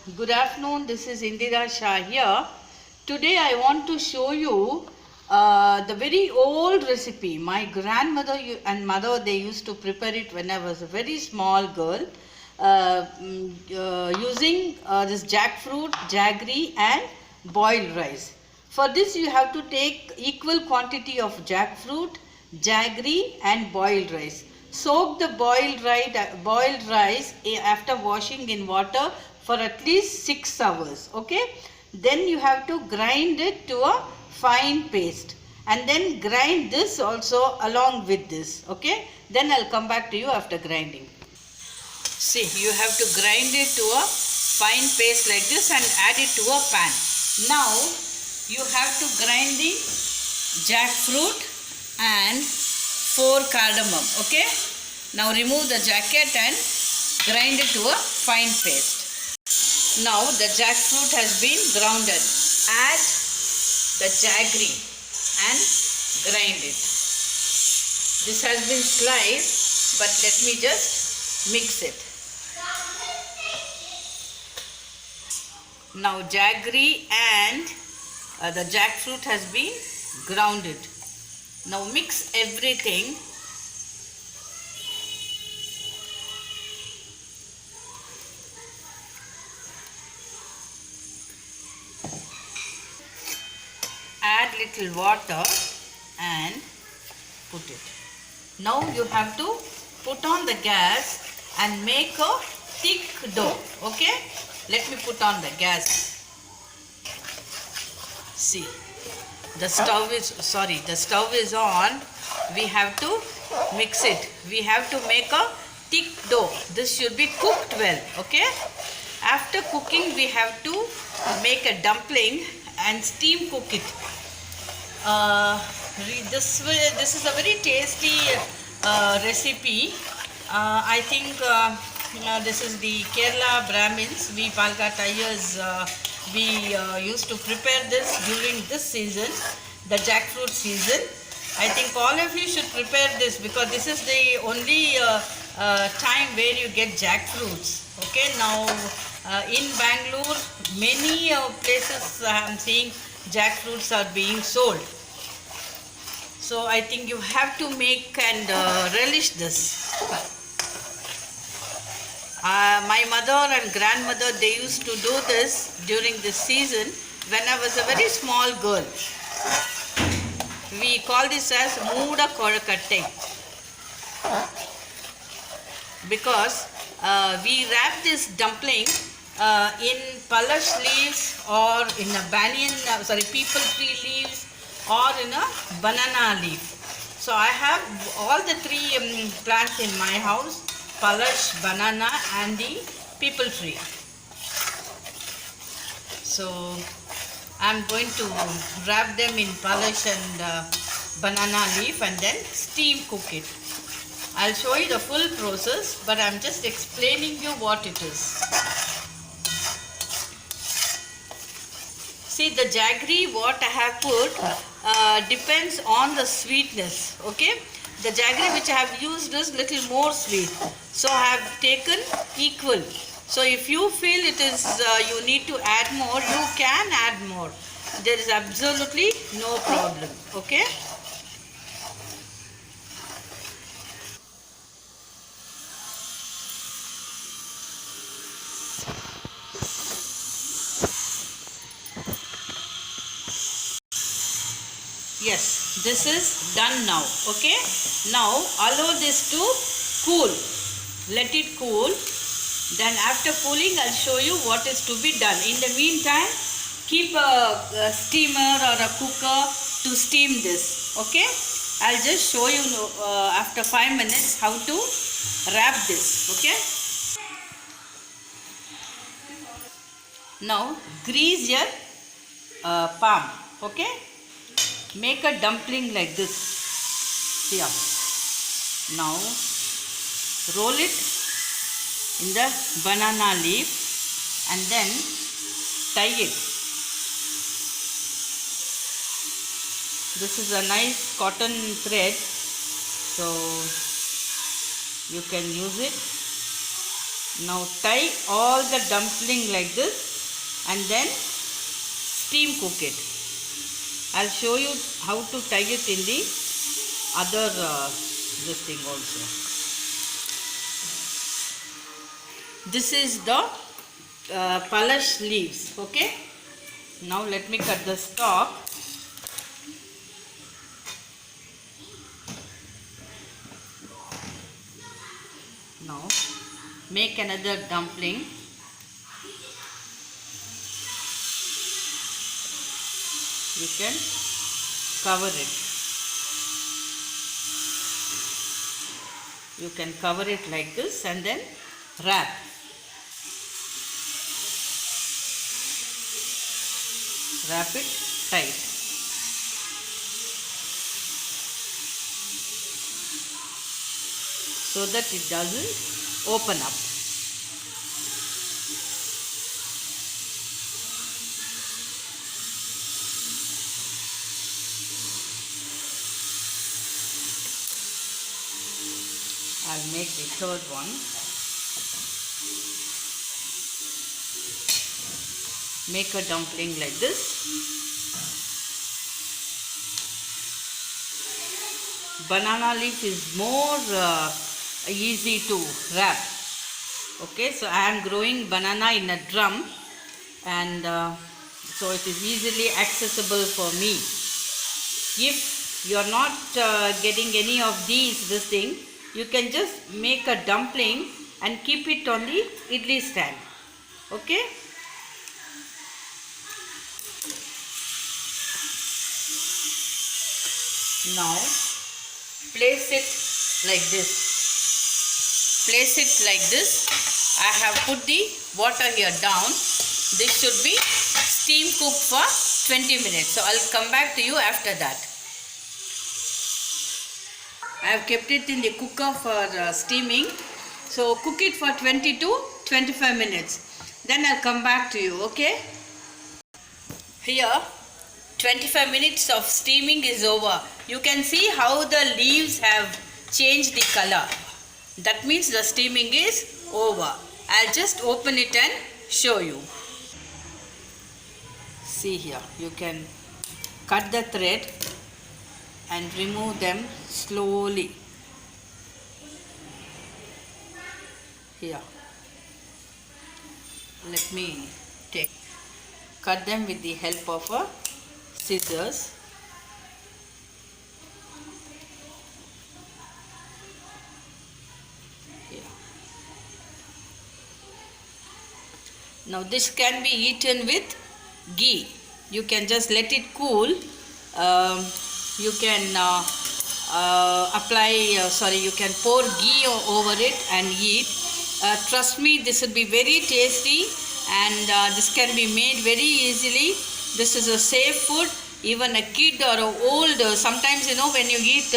Good afternoon. This is Indira Shah here. Today I want to show you the very old recipe. My grandmother and mother, they used to prepare it when I was a very small girl, using this jackfruit, jaggery and boiled rice. For this you have to take equal quantity of jackfruit, jaggery and boiled rice. Soak the boiled rice after washing in water for at least 6 hours. Okay. Then you have to grind it to a fine paste. And then grind this also along with this. Okay. Then I'll come back to you after grinding. See, you have to grind it to a fine paste like this and add it to a pan. Now, you have to grind the jackfruit and 4 cardamom. Okay. Now remove the jacket and grind it to a fine paste. Now the jackfruit has been grounded. Add the jaggery and grind it. This has been sliced, but let me just mix it. Now jaggery and the jackfruit has been grounded. Now mix everything. Add little water and put it. Now you have to put on the gas and make a thick dough. Okay? Let me put on the gas. See, the stove is on. We have to mix it. We have to make a thick dough. This should be cooked well. Okay? After cooking, we have to make a dumpling and steam cook it. This is a very tasty recipe. I think this is the Kerala Brahmins. We Palkatayas, we used to prepare this during this season, the jackfruit season. I think all of you should prepare this because this is the only time where you get jackfruits. Okay, now in Bangalore, many places I am seeing jackfruits are being sold. So I think you have to make and relish this. My mother and grandmother, they used to do this during this season when I was a very small girl. We call this as Mooda Korakatte because we wrap this dumpling in palash leaves or in a people tree leaves or in a banana leaf. So I have all the 3 plants in my house: palash, banana and the people tree. So I'm going to wrap them in palash and banana leaf and then steam cook it. I'll show you the full process, but I'm just explaining you what it is. See, the jaggery what I have put depends on the sweetness. Okay, the jaggery which I have used is little more sweet, so I have taken equal. So if you feel it is you need to add more, you can add more. There is absolutely no problem. Okay. Yes, this is done now. Okay. Now allow this to cool. Let it cool. Then after cooling, I'll show you what is to be done. In the meantime, keep a steamer or a cooker to steam this. Okay. I'll just show you after 5 minutes how to wrap this. Okay. Now grease your palm. Okay. Make a dumpling like this. Here. Now roll it in the banana leaf and then tie it. This is a nice cotton thread, so you can use it. Now tie all the dumpling like this and then steam cook it. I'll show you how to tie it in the other this thing also. This is the palash leaves. Okay. Now let me cut the stalk. Now make another dumpling. You can cover it. You can cover it like this and then wrap. Wrap it tight. So that it doesn't open up. I'll make the third one. Make a dumpling like this. Banana leaf is more easy to wrap. Okay, so I am growing banana in a drum, and so it is easily accessible for me. If you are not getting any of this thing, you can just make a dumpling and keep it on the idli stand. Okay. Now place it like this. Place it like this. I have put the water here down. This should be steam cooked for 20 minutes. So I'll come back to you after that. I have kept it in the cooker for steaming. So cook it for 20 to 25 minutes. Then I'll come back to you. Okay. Here 25 minutes of steaming is over. You can see how the leaves have changed the color. That means the steaming is over. I'll just open it and show you. See here, you can cut the thread and remove them slowly. Here, let me cut them with the help of a scissors. Here. Now this can be eaten with ghee. You can just let it cool. You can you can pour ghee over it and eat. Trust me, this will be very tasty, and this can be made very easily. This is a safe food. Even a kid or an old, sometimes when you eat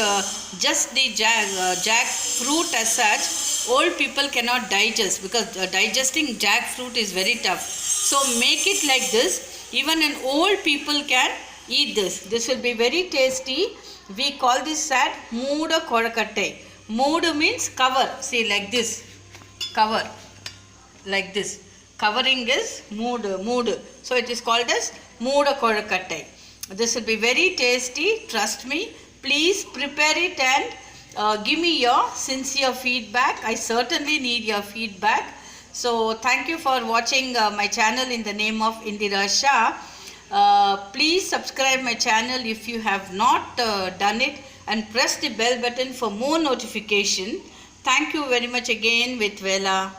just the jackfruit as such, old people cannot digest, because digesting jackfruit is very tough. So make it like this. Even an old people can eat this. This will be very tasty. We call this as mooda kodakatte. Moodu means cover. See, like this. Cover. Like this. Covering is moodu. So it is called as mooda kodakatte. This will be very tasty. Trust me. Please prepare it and give me your sincere feedback. I certainly need your feedback. So thank you for watching my channel in the name of Indira Shah. Please subscribe my channel if you have not done it, and press the bell button for more notification. Thank you very much again. With Vela.